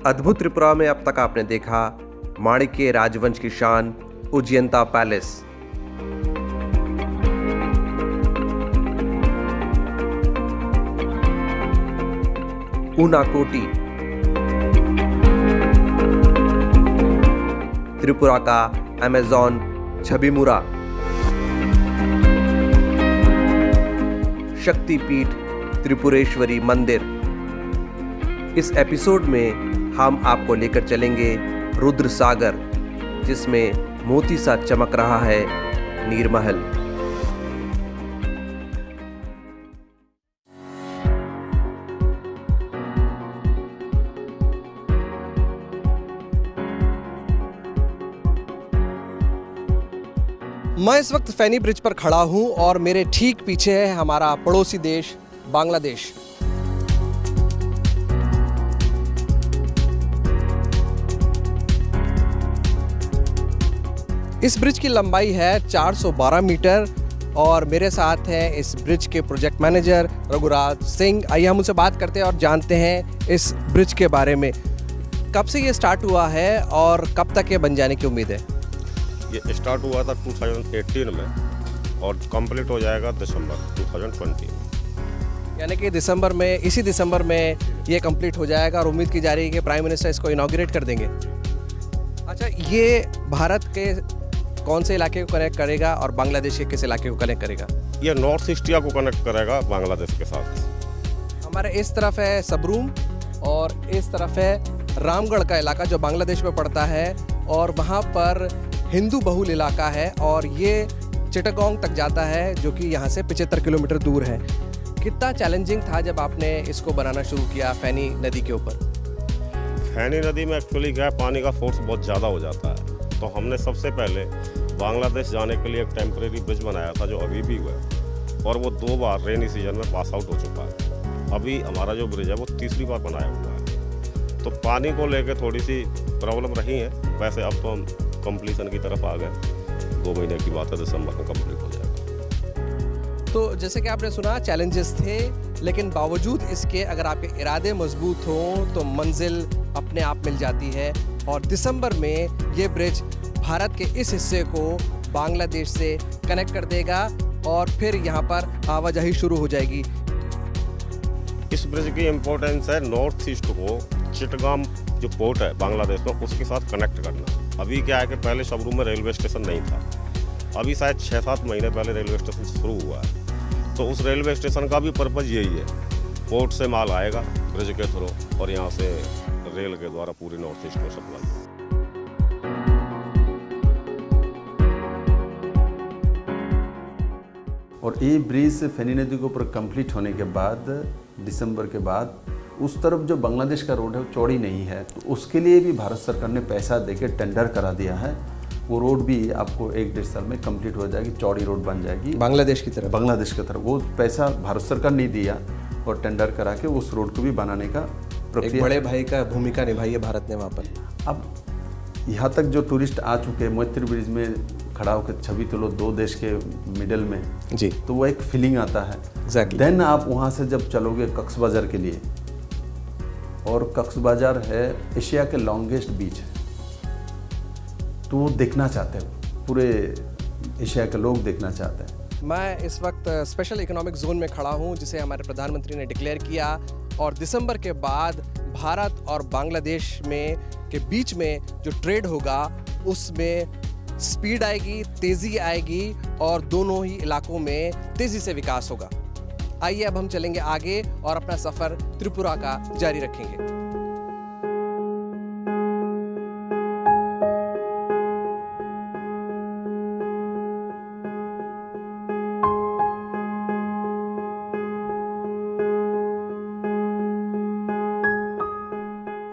अद्भुत त्रिपुरा में अब तक आपने देखा माणिक्य राजवंश की शान उज्जैनता पैलेस, ऊनाकोटी, त्रिपुरा का अमेज़न छबिमुरा, शक्तिपीठ त्रिपुरेश्वरी मंदिर। इस एपिसोड में हम आपको लेकर चलेंगे रुद्र सागर, जिसमें मोती सा चमक रहा है नीरमहल। मैं इस वक्त फैनी ब्रिज पर खड़ा हूं और मेरे ठीक पीछे है हमारा पड़ोसी देश बांग्लादेश। इस ब्रिज की लंबाई है 412 मीटर और मेरे साथ हैं इस ब्रिज के प्रोजेक्ट मैनेजर रघुराज सिंह। आइए हम उनसे बात करते हैं और जानते हैं इस ब्रिज के बारे में। कब से ये स्टार्ट हुआ है और कब तक ये बन जाने की उम्मीद है? ये स्टार्ट हुआ था 2018 में और कंप्लीट हो जाएगा दिसंबर 2020 में। यानी कि इसी दिसंबर में ये कंप्लीट हो जाएगा और उम्मीद की जा रही है कि प्राइम मिनिस्टर इसको इनॉग्रेट कर देंगे। अच्छा, ये भारत के कौन से इलाके को कनेक्ट करेगा और बांग्लादेश के किस इलाके को कनेक्ट करेगा? ये नॉर्थ ईस्टिया को कनेक्ट करेगा बांग्लादेश के साथ। हमारे इस तरफ है सबरूम और इस तरफ है रामगढ़ का इलाका जो बांग्लादेश में पड़ता है, और वहाँ पर हिंदू बहुल इलाका है और ये चिटागोंग तक जाता है जो कि यहाँ से 75 किलोमीटर दूर है। कितना चैलेंजिंग था जब आपने इसको बनाना शुरू किया फैनी नदी के ऊपर? फैनी नदी में एक्चुअली क्या है, पानी का फोर्स बहुत ज़्यादा हो जाता है, तो हमने सबसे पहले बांग्लादेश जाने के लिए एक टेम्परेरी ब्रिज बनाया था जो अभी भी हुआ है, और वो 2 बार रेनी सीजन में पास आउट हो चुका है। अभी हमारा जो ब्रिज है वो 3री बार बनाया हुआ है, तो पानी को लेकर थोड़ी सी प्रॉब्लम रही है। वैसे अब तो हम कंप्लीशन की तरफ आ गए, 2 महीने की बात है, दिसंबर में कंप्लीट हो जाएगा। तो जैसे कि आपने सुना, चैलेंजेस थे, लेकिन बावजूद इसके अगर आपके इरादे मजबूत हों तो मंजिल अपने आप मिल जाती है। और दिसंबर में ये ब्रिज भारत के इस हिस्से को बांग्लादेश से कनेक्ट कर देगा और फिर यहाँ पर आवाजाही शुरू हो जाएगी। इस ब्रिज की इम्पोर्टेंस है नॉर्थ ईस्ट को चिटगाम जो पोर्ट है बांग्लादेश में उसके साथ कनेक्ट करना। अभी क्या है कि पहले सबरूम में रेलवे स्टेशन नहीं था, अभी शायद 6-7 महीने पहले रेलवे स्टेशन शुरू हुआ है, तो उस रेलवे स्टेशन का भी पर्पज़ यही है, पोर्ट से माल आएगा ब्रिज के थ्रू और यहाँ से रेल के द्वारा पूरी नॉर्थ ईस्ट को सप्लाई। और ये ब्रिज फैनी नदी के ऊपर कंप्लीट होने के बाद दिसंबर के बाद उस तरफ जो बांग्लादेश का रोड है वो चौड़ी नहीं है, तो उसके लिए भी भारत सरकार ने पैसा देके टेंडर करा दिया है। वो रोड भी आपको 1-1.5 साल में कंप्लीट हो जाएगी, चौड़ी रोड बन जाएगी बांग्लादेश की तरफ। वो पैसा भारत सरकार नहीं दिया और टेंडर करा के उस रोड को भी बनाने का प्रक्रिया। एक बड़े भाई का भूमिका निभाई है भारत ने वहाँ पर। अब यहाँ तक जो टूरिस्ट आ चुके हैं मैत्री ब्रिज में खड़ा होकर छवि तो लो 2 देश के मिडल में जी, तो वो एक फीलिंग आता है। Exactly. देन आप वहाँ से जब चलोगे कक्स बाजार के लिए, और कक्स बाजार है एशिया के लॉन्गेस्ट बीच है, तो वो देखना चाहते हो, पूरे एशिया के लोग देखना चाहते हैं। मैं इस वक्त स्पेशल इकोनॉमिक जोन में खड़ा हूं जिसे हमारे प्रधानमंत्री ने डिक्लेयर किया, और दिसंबर के बाद भारत और बांग्लादेश में के बीच में जो ट्रेड होगा उसमें स्पीड आएगी, तेज़ी आएगी और दोनों ही इलाकों में तेज़ी से विकास होगा। आइए अब हम चलेंगे आगे और अपना सफ़र त्रिपुरा का जारी रखेंगे।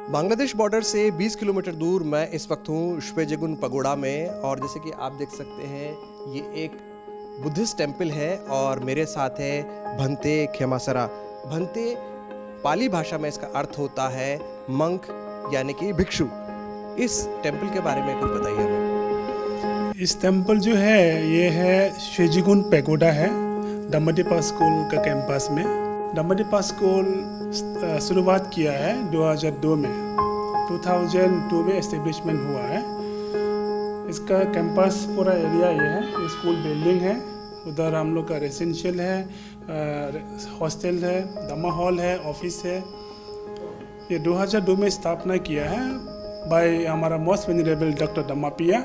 बांग्लादेश बॉर्डर से 20 किलोमीटर दूर मैं इस वक्त हूँ श्वेजेगुन पगोड़ा में, और जैसे कि आप देख सकते हैं ये एक बुद्धिस्ट टेम्पल है और मेरे साथ है भंते खेमासरा। भंते पाली भाषा में इसका अर्थ होता है मंक यानी कि भिक्षु। इस टेम्पल के बारे में कुछ बताइए हमें। इस टेम्पल जो है ये है श्वेजेगुन पैगोडा है, दम्मटिप्पा स्कूल का कैंपस में। दम्मटिप्पा स्कूल शुरुआत किया है 2002 में 2002 में एस्टेब्लिशमेंट हुआ है। इसका कैंपस पूरा एरिया ये है, ये स्कूल बिल्डिंग है, उधर हम लोग का रेसिडेंशियल है, हॉस्टल है, दमा हॉल है, ऑफिस है। ये 2002 में स्थापना किया है बाय हमारा मोस्ट वेनरेबल डॉक्टर दम्मापिया,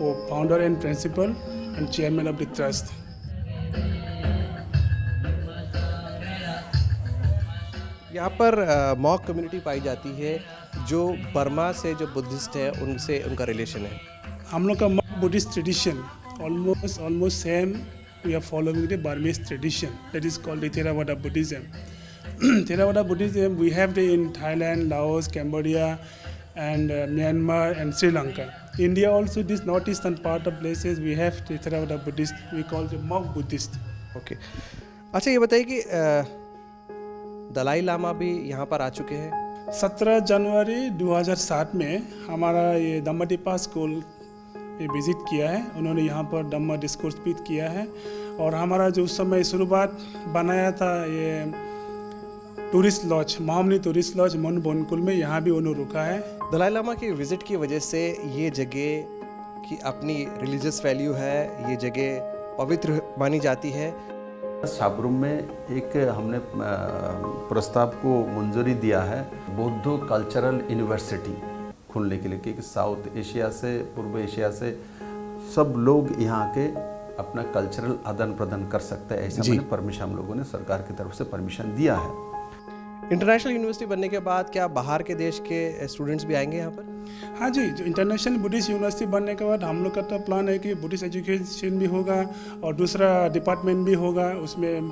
वो founder and principal and chairman of the trust. यहाँ पर मॉक कम्युनिटी पाई जाती है जो बर्मा से जो बुद्धिस्ट है उनसे उनका रिलेशन है। हम लोग का Buddhist tradition almost same. We are following the Burmese tradition that is called the Theravada Buddhism. Theravada Buddhism we have in Thailand, Laos, Cambodia, and Myanmar and Sri Lanka. India also, this northeastern part of places we have the Theravada Buddhist. We call them monk Buddhist. Okay, अच्छा ये बताइए कि दलाई लामा भी यहाँ पर आ चुके हैं। 17 जनवरी 2007 में हमारा ये दम्माटिपा स्कूल ये विज़िट किया है। उन्होंने यहाँ पर धम्मा डिस्कोर्स भी किया है और हमारा जो उस समय शुरुआत बनाया था ये tourist laws, Mahamoney tourist laws मन बोनकुल में, यहाँ भी उन्होंने रुका है। दलाई लामा की विज़िट की वजह से ये जगह की अपनी रिलीजियस वैल्यू है, ये जगह पवित्र मानी जाती है। साबरूम में एक हमने प्रस्ताव को मंजूरी दिया है बौद्ध कल्चरल यूनिवर्सिटी खोलने के लिए, क्योंकि साउथ एशिया से, पूर्व एशिया से सब लोग यहाँ के अपना कल्चरल आदान प्रदान कर सकते हैं। ऐसा मैंने परमिशन, हम लोगों ने सरकार की तरफ से परमिशन दिया है। इंटरनेशनल यूनिवर्सिटी बनने के बाद क्या बाहर के देश के स्टूडेंट्स भी आएंगे यहाँ पर? हाँ जी, जो इंटरनेशनल बुद्धिस्ट यूनिवर्सिटी बनने के बाद हम लोग का तो प्लान है कि बुद्धिस्ट एजुकेशन भी होगा और दूसरा डिपार्टमेंट भी होगा। उसमें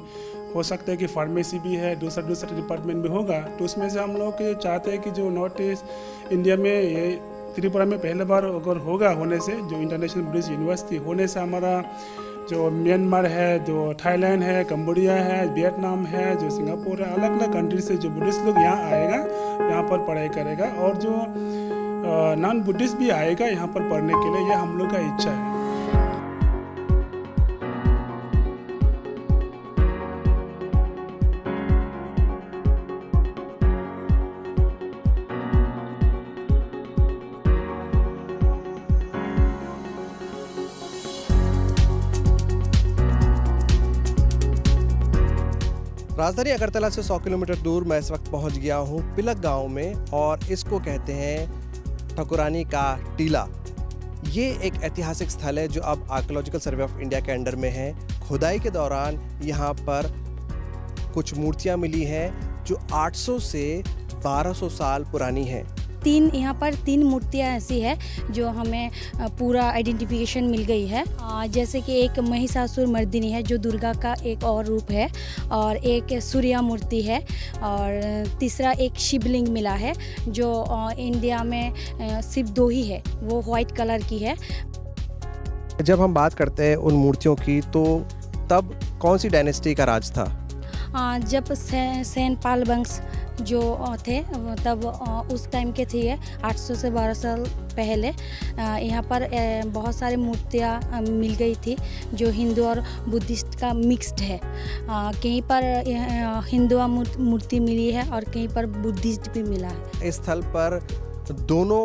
हो सकता है कि फार्मेसी भी है, दूसरा डिपार्टमेंट भी होगा। तो उसमें से हम लोग चाहते हैं कि जो नॉर्थ ईस्ट इंडिया में, ये त्रिपुरा में पहले बार अगर होगा होने से, जो इंटरनेशनल बुद्धिस्ट यूनिवर्सिटी होने से हमारा जो म्यांमार है, जो थाईलैंड है, कंबोडिया है, वियतनाम है, जो सिंगापुर है, अलग अलग कंट्री से जो बुद्धिस्ट लोग यहाँ आएगा, यहाँ पर पढ़ाई करेगा और जो नॉन बुद्धिस्ट भी आएगा यहाँ पर पढ़ने के लिए, ये हम लोग का इच्छा है। राजधानी अगरतला से 100 किलोमीटर दूर मैं इस वक्त पहुंच गया हूं पिलक गांव में, और इसको कहते हैं ठकुरानी का टीला। ये एक ऐतिहासिक स्थल है जो अब आर्कियोलॉजिकल सर्वे ऑफ इंडिया के अंडर में है। खुदाई के दौरान यहाँ पर कुछ मूर्तियाँ मिली हैं जो 800 से 1200 साल पुरानी हैं। यहाँ पर 3 मूर्तियाँ ऐसी है जो हमें पूरा आइडेंटिफिकेशन मिल गई है। जैसे कि एक महिषासुर मर्दिनी है जो दुर्गा का एक और रूप है, और एक सूर्या मूर्ति है, और तीसरा एक शिवलिंग मिला है जो इंडिया में सिर्फ 2 ही है, वो वाइट कलर की है। जब हम बात करते हैं उन मूर्तियों की, तो तब कौन सी डायनेस्टी का राज था? जब सेन पाल वंश जो थे तब उस टाइम के थे, 800 से 12 साल पहले। यहाँ पर बहुत सारे मूर्तियाँ मिल गई थी जो हिंदू और बुद्धिस्ट का मिक्स्ड है। कहीं पर हिंदू मूर्ति मिली है और कहीं पर बुद्धिस्ट भी मिला है। इस स्थल पर दोनों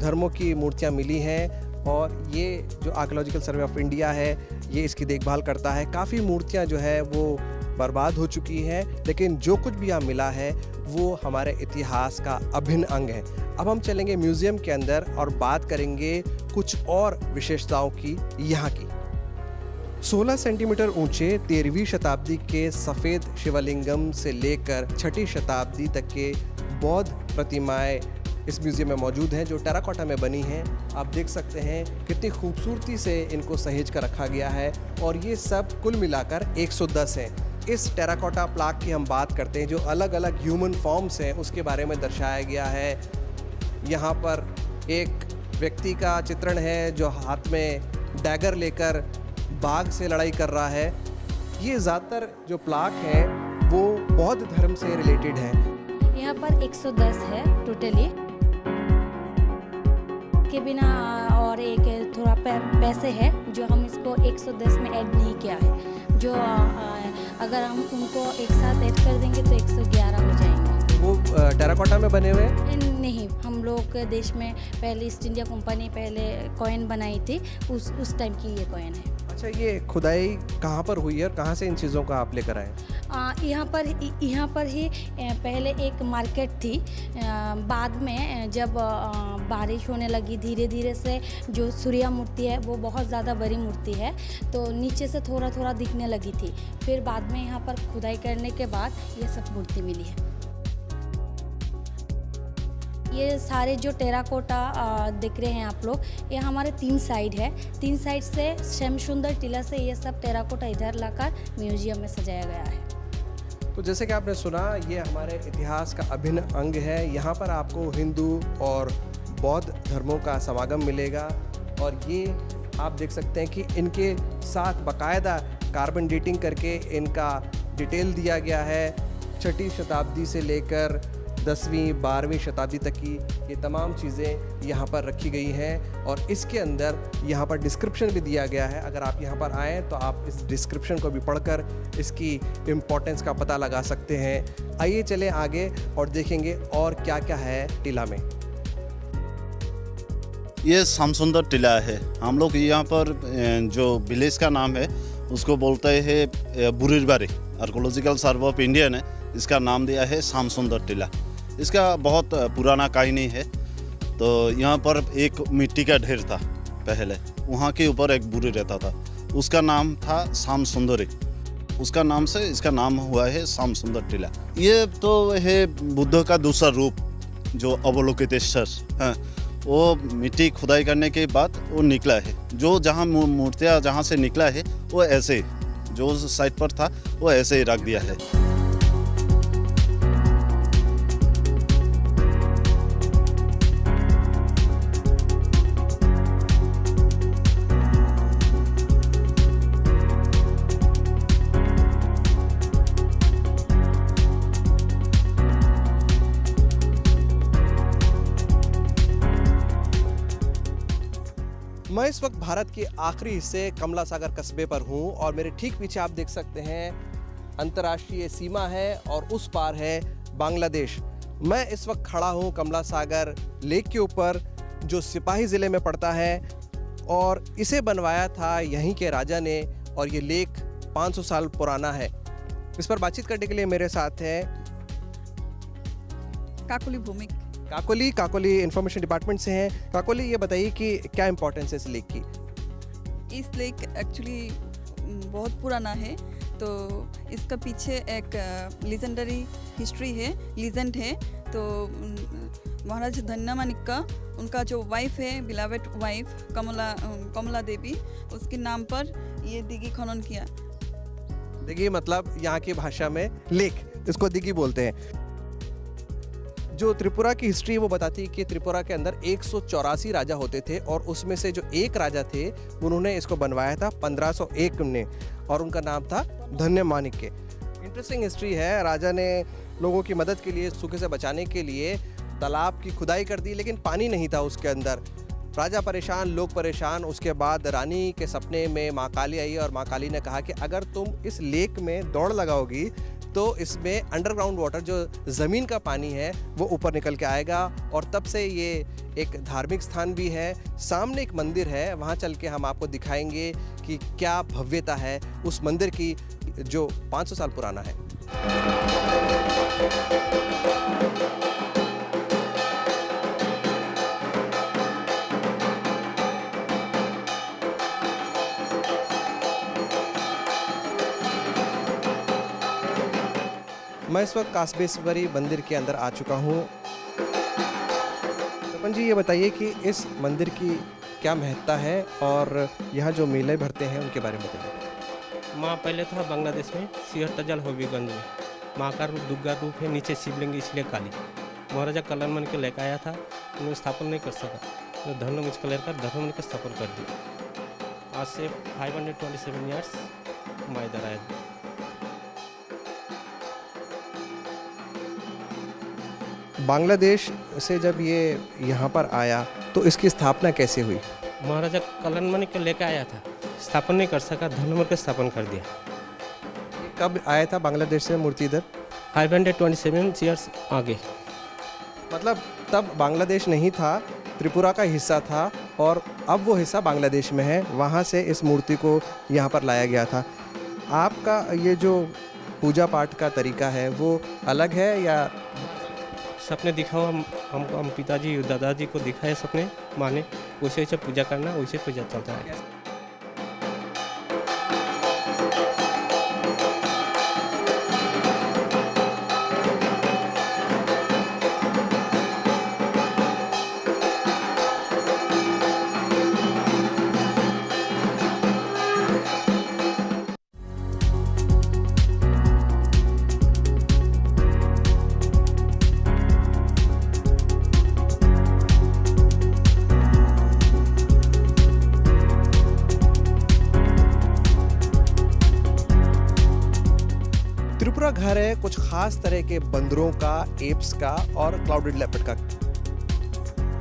धर्मों की मूर्तियाँ मिली हैं, और ये जो आर्कियोलॉजिकल सर्वे ऑफ इंडिया है ये इसकी देखभाल करता है। काफ़ी मूर्तियाँ जो है वो बर्बाद हो चुकी हैं, लेकिन जो कुछ भी यहाँ मिला है वो हमारे इतिहास का अभिन्न अंग है। अब हम चलेंगे म्यूज़ियम के अंदर और बात करेंगे कुछ और विशेषताओं की यहाँ की। 16 सेंटीमीटर ऊंचे 13वीं शताब्दी के सफ़ेद शिवलिंगम से लेकर 6ठी शताब्दी तक के बौद्ध प्रतिमाएं इस म्यूज़ियम में मौजूद हैं जो टेराकोटा में बनी हैं। आप देख सकते हैं कितनी खूबसूरती से इनको सहेज कर रखा गया है, और ये सब कुल मिलाकर 110 हैं। इस टेराकोटा प्लाक की हम बात करते हैं जो अलग अलग ह्यूमन फॉर्म्स हैं उसके बारे में दर्शाया गया है। यहाँ पर एक व्यक्ति का चित्रण है जो हाथ में डैगर लेकर बाघ से लड़ाई कर रहा है। ये ज़्यादातर जो प्लाक हैं वो बौद्ध धर्म से रिलेटेड है। यहाँ पर 110 है टोटली के बिना, और एक थोड़ा पैसे है जो हम इसको 110 में ऐड नहीं किया है, जो अगर हम उनको एक साथ ऐड कर देंगे तो 111 हो जाएंगे। वो टेराकोटा में बने हुए हैं? नहीं, हम लोग के देश में पहले ईस्ट इंडिया कंपनी पहले कॉइन बनाई थी, उस टाइम की ये कॉइन है। अच्छा, ये खुदाई कहाँ पर हुई है और कहाँ से इन चीज़ों का आप लेकर आए? यहाँ पर ही पहले एक मार्केट थी। बाद में जब बारिश होने लगी, धीरे धीरे से जो सूर्य मूर्ति है वो बहुत ज़्यादा बड़ी मूर्ति है, तो नीचे से थोड़ा थोड़ा दिखने लगी थी। फिर बाद में यहाँ पर खुदाई करने के बाद ये सब मूर्ति मिली है। ये सारे जो टेराकोटा दिख रहे हैं आप लोग, ये हमारे 3 साइड है। 3 साइड से श्याम सुंदर टीला से ये सब टेराकोटा इधर लाकर म्यूजियम में सजाया गया है। तो जैसे कि आपने सुना, ये हमारे इतिहास का अभिन्न अंग है। यहाँ पर आपको हिंदू और बौद्ध धर्मों का समागम मिलेगा और ये आप देख सकते हैं कि इनके साथ बाकायदा कार्बन डेटिंग करके इनका डिटेल दिया गया है। 6वीं शताब्दी से लेकर 10वीं 12वीं शताब्दी तक की ये तमाम चीज़ें यहाँ पर रखी गई हैं और इसके अंदर यहाँ पर डिस्क्रिप्शन भी दिया गया है। अगर आप यहाँ पर आएँ तो आप इस डिस्क्रिप्शन को भी पढ़कर इसकी इम्पोर्टेंस का पता लगा सकते हैं। आइए चलें आगे और देखेंगे और क्या क्या है टीला में। ये श्यामसुंदर टीला है। हम लोग यहाँ पर जो विलेज का नाम है उसको बोलते हैं बुरीरबारी। आर्कोलॉजिकल सर्वे ऑफ इंडिया ने इसका नाम दिया है श्यामसुंदर टीला। इसका बहुत पुराना कहानी है। तो यहाँ पर एक मिट्टी का ढेर था पहले, वहाँ के ऊपर एक बुरी रहता था, उसका नाम था श्याम सुंदरी। उसका नाम से इसका नाम हुआ है श्यामसुंदर टीला। ये तो है बुद्ध का दूसरा रूप जो अवलोकितेश्वर है। वो मिट्टी खुदाई करने के बाद वो निकला है। जो जहाँ मूर्तियाँ जहाँ से निकला है वो ऐसे जो साइड पर था वो ऐसे ही रख दिया है। मैं इस वक्त भारत के आखिरी हिस्से कमला सागर कस्बे पर हूं और मेरे ठीक पीछे आप देख सकते हैं अंतर्राष्ट्रीय सीमा है और उस पार है बांग्लादेश। मैं इस वक्त खड़ा हूं कमला सागर लेक के ऊपर जो सिपाही ज़िले में पड़ता है और इसे बनवाया था यहीं के राजा ने और ये लेक 500 साल पुराना है। इस पर बातचीत करने के लिए मेरे साथ है काकोली भूमिक। काकोली इंफॉर्मेशन डिपार्टमेंट से हैं। काकोली, ये बताइए कि क्या इम्पोर्टेंस है इस लेक की? इस लेक एक्चुअली बहुत पुराना है, तो इसका पीछे एक लीजेंडरी हिस्ट्री है, लीजेंड है। तो महाराज धन्य मानिक का उनका जो वाइफ है, बिलावेट वाइफ कमला देवी, उसके नाम पर ये दिघी खनन किया। दिघी मतलब यहाँ की भाषा में लेक, इसको दिघी बोलते हैं। जो त्रिपुरा की हिस्ट्री वो बताती है कि त्रिपुरा के अंदर 184 राजा होते थे और उसमें से जो एक राजा थे उन्होंने इसको बनवाया था 1501 में और उनका नाम था धन्य मानिक्य। इंटरेस्टिंग हिस्ट्री है। राजा ने लोगों की मदद के लिए, सूखे से बचाने के लिए तालाब की खुदाई कर दी, लेकिन पानी नहीं था उसके अंदर। राजा परेशान, लोग परेशान। उसके बाद रानी के सपने में माँ काली आई और माँ काली ने कहा कि अगर तुम इस लेक में दौड़ लगाओगी तो इसमें अंडरग्राउंड वाटर, जो ज़मीन का पानी है, वो ऊपर निकल के आएगा। और तब से ये एक धार्मिक स्थान भी है। सामने एक मंदिर है, वहाँ चल के हम आपको दिखाएंगे कि क्या भव्यता है उस मंदिर की जो 500 साल पुराना है। मैं इस वक्त कासबेश्वरी मंदिर के अंदर आ चुका हूँ। सरपंच जी, ये बताइए कि इस मंदिर की क्या महत्ता है और यहाँ जो मेले भरते हैं उनके बारे में बताइए। माँ पहले था बांग्लादेश में सिहर हबीबगंज में। माँ का रूप दुर्गा रूप है, नीचे शिवलिंग इसलिए काली। महाराजा कल्याण के लेकर आया था, उन्होंने स्थापन नहीं कर सका, तो धर्म कलर का धर्म के स्थापन कर दिया। आज से 527 ईयर्स माँ इधर आया। बांग्लादेश से जब ये यहाँ पर आया तो इसकी स्थापना कैसे हुई? महाराजा कल्याण के लेकर आया था, स्थापन नहीं कर सका, धर्म के स्थापन कर दिया। कब आया था बांग्लादेश से मूर्ति इधर? 527 ईयर्स आगे। मतलब तब बांग्लादेश नहीं था, त्रिपुरा का हिस्सा था और अब वो हिस्सा बांग्लादेश में है, वहाँ से इस मूर्ति को यहाँ पर लाया गया था। आपका ये जो पूजा पाठ का तरीका है वो अलग है या सपने दिखा हुआ हमको, हम पिताजी दादाजी को दिखाए सपने माने, वैसे वैसे पूजा करना, वैसे पूजा चलता है। त्रिपुरा घर है कुछ खास तरह के बंदरों का, एप्स का और क्लाउडेड लेपर्ड का।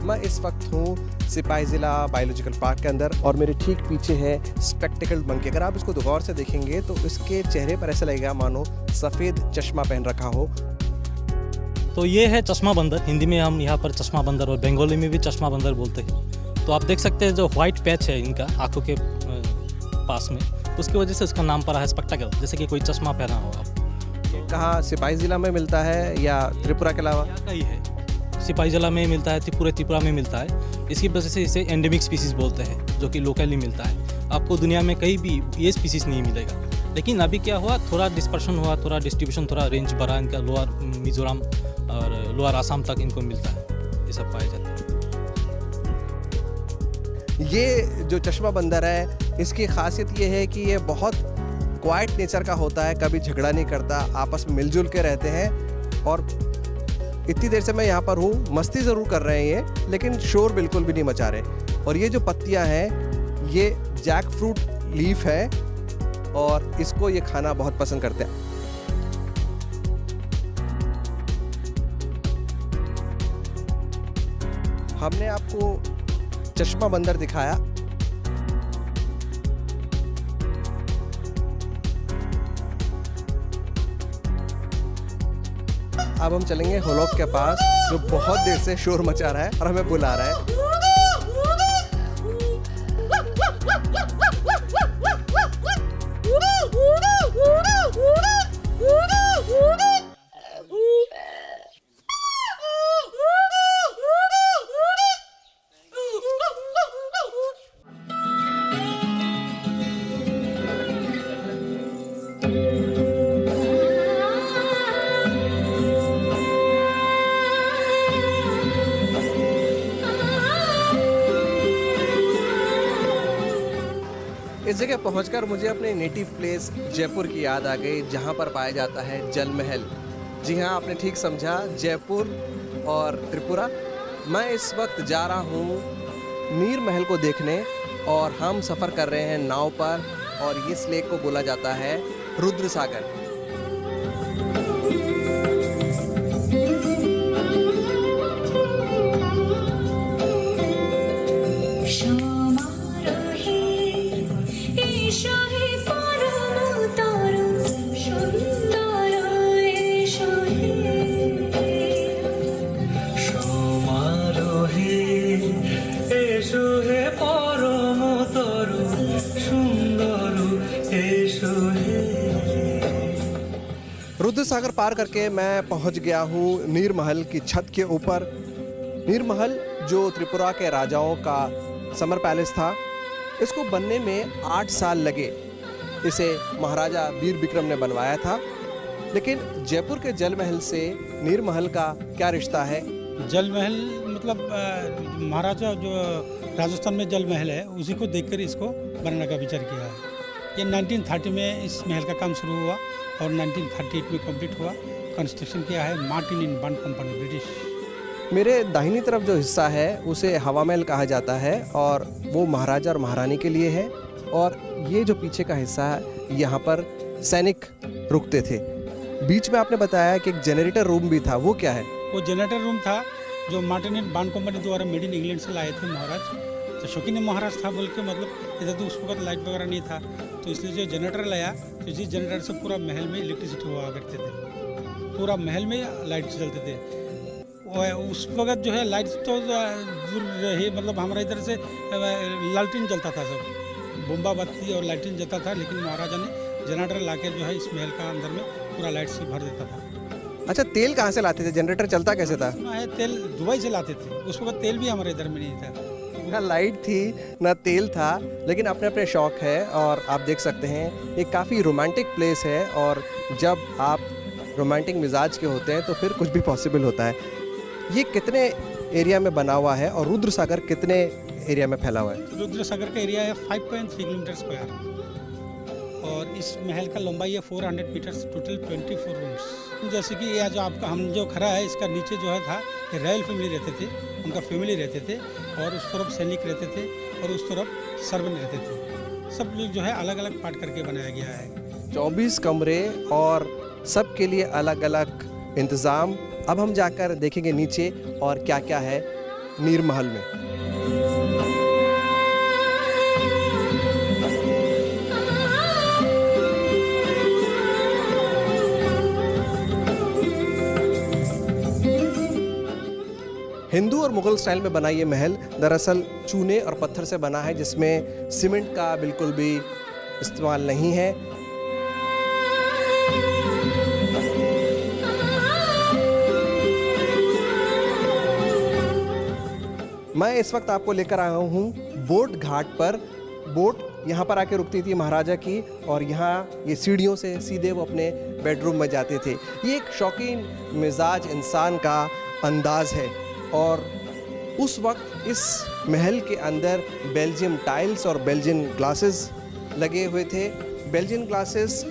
मैं इस वक्त हूँ सिपाही ज़िला बायोलॉजिकल पार्क के अंदर और मेरे ठीक पीछे है स्पेक्टिकल्ड मंकी। अगर आप इसको गौर से देखेंगे तो इसके चेहरे पर ऐसा लगेगा मानो सफ़ेद चश्मा पहन रखा हो। तो ये है चश्मा बंदर, हिंदी में हम यहाँ पर चश्मा बंदर और बंगाली में भी चश्मा बंदर बोलते हैं। तो आप देख सकते हैं जो व्हाइट पैच है इनका आंखों के पास में, उसकी वजह से इसका नाम पड़ा है स्पेक्टिकल, जैसे कि कोई चश्मा पहना हो आप। कहाँ सिपाही ज़िला में मिलता है या त्रिपुरा के अलावा? यहाँ का ही है, सिपाही जिला में मिलता है, त्रिपुरा में मिलता है। इसकी वजह से इसे एंडेमिक स्पीसीज बोलते हैं, जो कि लोकली मिलता है। आपको दुनिया में कहीं भी ये स्पीसीज नहीं मिलेगा। लेकिन अभी क्या हुआ, थोड़ा डिस्पर्शन हुआ, थोड़ा डिस्ट्रीब्यूशन, थोड़ा रेंज बढ़ा इनका, लोअर मिजोरम और लोअर आसाम तक इनको मिलता है, ये सब पाए जाते हैं। ये जो चश्मा बंदर है इसकी खासियत ये है कि ये बहुत क्वाइट नेचर का होता है, कभी झगड़ा नहीं करता, आपस में मिलजुल के रहते हैं। और इतनी देर से मैं यहाँ पर हूँ, मस्ती ज़रूर कर रहे हैं ये, लेकिन शोर बिल्कुल भी नहीं मचा रहे। और ये जो पत्तियाँ हैं ये जैक फ्रूट लीफ है और इसको ये खाना बहुत पसंद करते हैं। हमने आपको चश्मा बंदर दिखाया, अब हम चलेंगे होलॉक के पास जो बहुत देर से शोर मचा रहा है और हमें बुला रहा है। इस जगह पहुंचकर मुझे अपने नेटिव प्लेस जयपुर की याद आ गई, जहां पर पाया जाता है जल महल। जी हाँ, आपने ठीक समझा, जयपुर और त्रिपुरा। मैं इस वक्त जा रहा हूँ नीर महल को देखने और हम सफ़र कर रहे हैं नाव पर और इस लेक को बोला जाता है रुद्र सागर। रुद्र सागर पार करके मैं पहुंच गया हूं नीर महल की छत के ऊपर। नीर महल जो त्रिपुरा के राजाओं का समर पैलेस था, इसको बनने में 8 साल लगे। इसे महाराजा वीर विक्रम ने बनवाया था। लेकिन जयपुर के जल महल से नीर महल का क्या रिश्ता है? जल महल मतलब महाराजा जो राजस्थान में जल महल है उसी को देखकर इसको बनाने का विचार किया है। ये 1930 में इस महल का काम शुरू हुआ और 1938 में कंप्लीट हुआ। कंस्ट्रक्शन किया है Martin in bond company, British. मेरे दाहिनी तरफ जो हिस्सा है उसे हवा महल कहा जाता है और वो महाराजा और महारानी के लिए है। और ये जो पीछे का हिस्सा है यहाँ पर सैनिक रुकते थे। बीच में आपने बताया कि एक जनरेटर रूम भी था, वो क्या है? वो जनरेटर रूम था जो मार्टिन इन बॉन्ड कंपनी द्वारा मेड इन इंग्लैंड से लाए थे महाराज। तो शौकीन महाराज था बोल के, मतलब इधर तो उस वक्त लाइट वगैरह नहीं था, तो इसलिए जो जनरेटर लाया, तो जिस जनरेटर से पूरा महल में इलेक्ट्रिसिटी हुआ करते थे। पूरा महल में लाइट जलते थे। उस वक्त जो है लाइट तो दूर रही, मतलब हमारे इधर से लालटेन जलता था, सब बुम्बा बत्ती और लालटेन जलता था, लेकिन महाराजा ने जनरेटर लाके जो है इस महल का अंदर में पूरा लाइट से भर देता था। अच्छा, तेल कहाँ से लाते थे? जनरेटर चलता कैसे था? तेल दुबई से लाते थे, उस वक्त तेल भी हमारे इधर में नहीं था। ना लाइट थी ना तेल था, लेकिन अपने अपने शौक है। और आप देख सकते हैं ये काफ़ी रोमांटिक प्लेस है, और जब आप रोमांटिक मिजाज के होते हैं तो फिर कुछ भी पॉसिबल होता है। ये कितने एरिया में बना हुआ है और रुद्र सागर कितने एरिया में फैला हुआ है? रुद्र सागर का एरिया है 5.3 किलोमीटर स्क्वायर, और इस महल का लंबाई है 400 मीटर्स, टोटल 24 रूम्स। जैसे कि यह जो आपका हम जो खड़ा है, इसका नीचे जो है था रॉयल फैमिली रहते थे, उनका फैमिली रहते थे, और उस तरफ सैनिक रहते थे, और उस तरफ सर्वेंट रहते थे। सब लोग जो है अलग अलग पार्ट करके बनाया गया है। 24 कमरे और सबके लिए अलग अलग इंतज़ाम। अब हम जाकर देखेंगे नीचे और क्या क्या है नीर महल में। हिंदू और मुगल स्टाइल में बना ये महल दरअसल चूने और पत्थर से बना है, जिसमें सीमेंट का बिल्कुल भी इस्तेमाल नहीं है। मैं इस वक्त आपको लेकर आया हूँ बोट घाट पर। बोट यहाँ पर आके रुकती थी महाराजा की, और यहाँ ये सीढ़ियों से सीधे वो अपने बेडरूम में जाते थे। ये एक शौकीन मिजाज इंसान का अंदाज़ है, और उस वक्त इस महल के अंदर बेल्जियम टाइल्स और बेल्जियन ग्लासेस लगे हुए थे। बेल्जियन ग्लासेस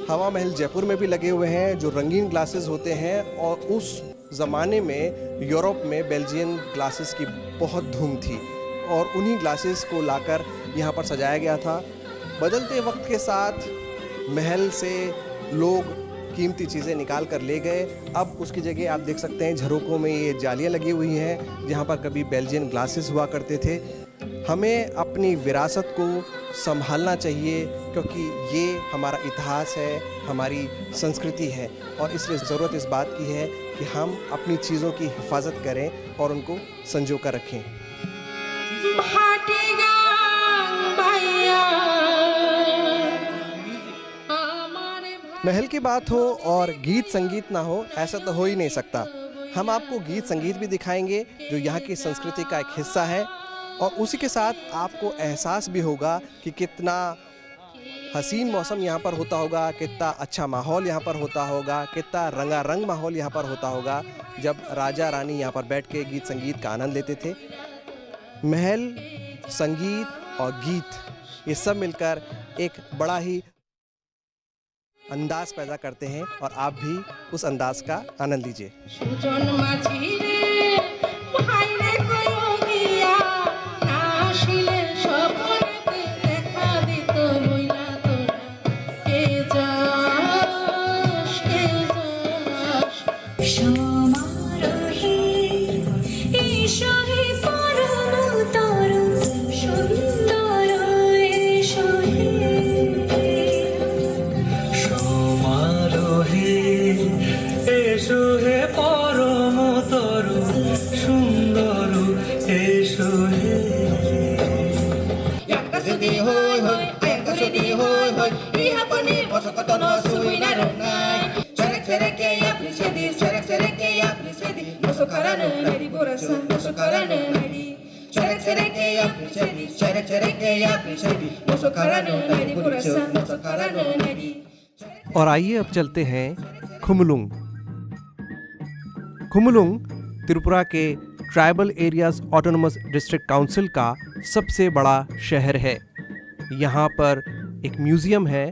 हवा महल जयपुर में भी लगे हुए हैं, जो रंगीन ग्लासेस होते हैं, और उस ज़माने में यूरोप में बेल्जियन ग्लासेस की बहुत धूम थी, और उन्हीं ग्लासेस को लाकर यहाँ पर सजाया गया था। बदलते वक्त के साथ महल से लोग कीमती चीज़ें निकाल कर ले गए। अब उसकी जगह आप देख सकते हैं झरोकों में ये जालियाँ लगी हुई हैं, जहाँ पर कभी बेल्जियन ग्लासेस हुआ करते थे। हमें अपनी विरासत को संभालना चाहिए, क्योंकि ये हमारा इतिहास है, हमारी संस्कृति है, और इसलिए ज़रूरत इस बात की है कि हम अपनी चीज़ों की हिफाजत करें और उनको संजो कर रखें। महल की बात हो और गीत संगीत ना हो, ऐसा तो हो ही नहीं सकता। हम आपको गीत संगीत भी दिखाएंगे जो यहाँ की संस्कृति का एक हिस्सा है, और उसी के साथ आपको एहसास भी होगा कि कितना हसीन मौसम यहाँ पर होता होगा, कितना अच्छा माहौल यहाँ पर होता होगा, कितना रंगारंग माहौल यहाँ पर होता होगा जब राजा रानी यहाँ पर बैठ के गीत संगीत का आनंद लेते थे। महल, संगीत और गीत, ये सब मिलकर एक बड़ा ही अंदाज पैदा करते हैं, और आप भी उस अंदाज का आनंद लीजिए। और आइए अब चलते हैं खुमलुंग। खुमलुंग त्रिपुरा के tribal areas autonomous district council का सबसे बड़ा शहर है। यहाँ पर एक म्यूजियम है,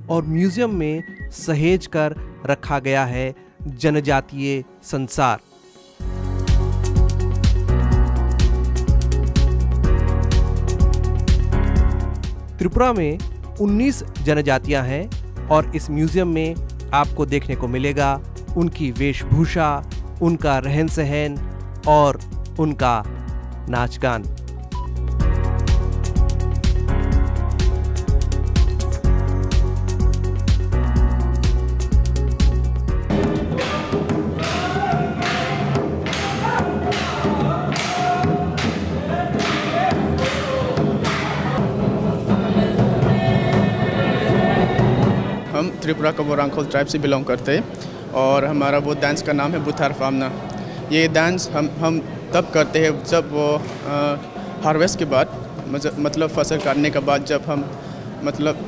और म्यूजियम में सहेज कर रखा गया है जनजातीय संसार। त्रिपुरा में 19 जनजातियां हैं, और इस म्यूजियम में आपको देखने को मिलेगा उनकी वेशभूषा, उनका रहन सहन और उनका नाच गान। त्रिपुरा का बोरांखोल ट्राइब से बिलोंग करते हैं और हमारा वो डांस का नाम है बुथार फामना। ये डांस हम तब करते हैं जब वो हार्वेस्ट के बाद मतलब फसल काटने के बाद जब हम मतलब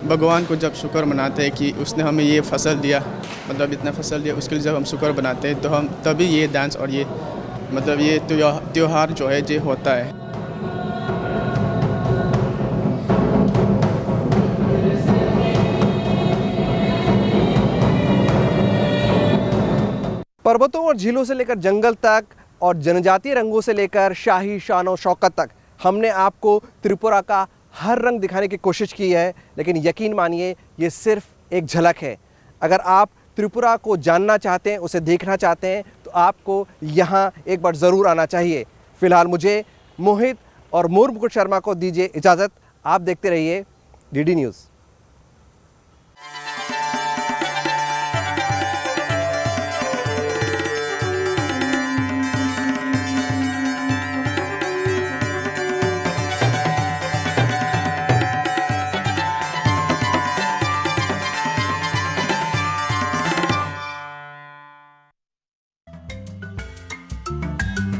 भगवान को जब शुक्र मनाते हैं कि उसने हमें ये फसल दिया, मतलब इतना फसल दिया, उसके लिए जब हम शुक्र मनाते हैं तो हम तभी ये डांस और ये मतलब ये त्योहार जो है ये होता है। पर्वतों और झीलों से लेकर जंगल तक और जनजातीय रंगों से लेकर शाही शान और शौकत तक हमने आपको त्रिपुरा का हर रंग दिखाने की कोशिश की है, लेकिन यकीन मानिए ये सिर्फ एक झलक है। अगर आप त्रिपुरा को जानना चाहते हैं, उसे देखना चाहते हैं, तो आपको यहाँ एक बार ज़रूर आना चाहिए। फ़िलहाल मुझे मोहित और मोर मुकुट शर्मा को दीजिए इजाज़त। आप देखते रहिए DD न्यूज़।